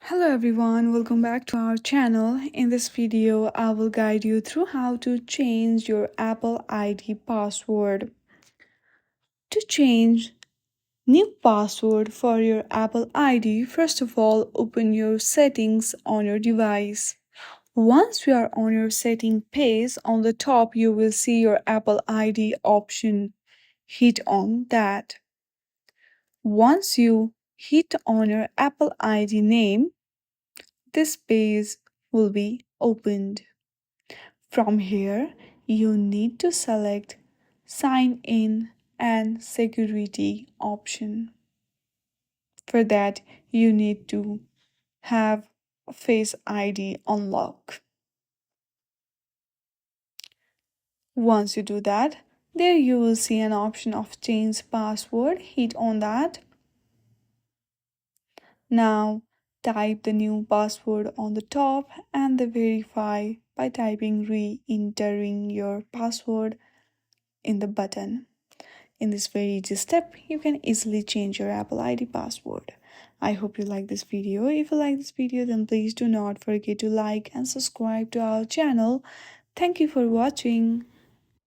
Hello everyone, welcome back to our channel. In this video, I will guide you through how to change your Apple ID password. To change new password for your Apple ID, first of all, open your settings on your device. Once you are on your setting page, on the top you will see your Apple ID option. Hit on that. Once you hit on your Apple ID name, this page will be opened. From here, you need to select Sign in and Security option. For that, you need to have Face ID unlock. Once you do that, there you will see an option of change password. Hit on that. Now type the new password on the top and the verify by typing re-entering your password in the button. In this very easy step, you can easily change your Apple ID password. I hope you like this video. If you like this video, then please do not forget to like and subscribe to our channel. Thank you for watching.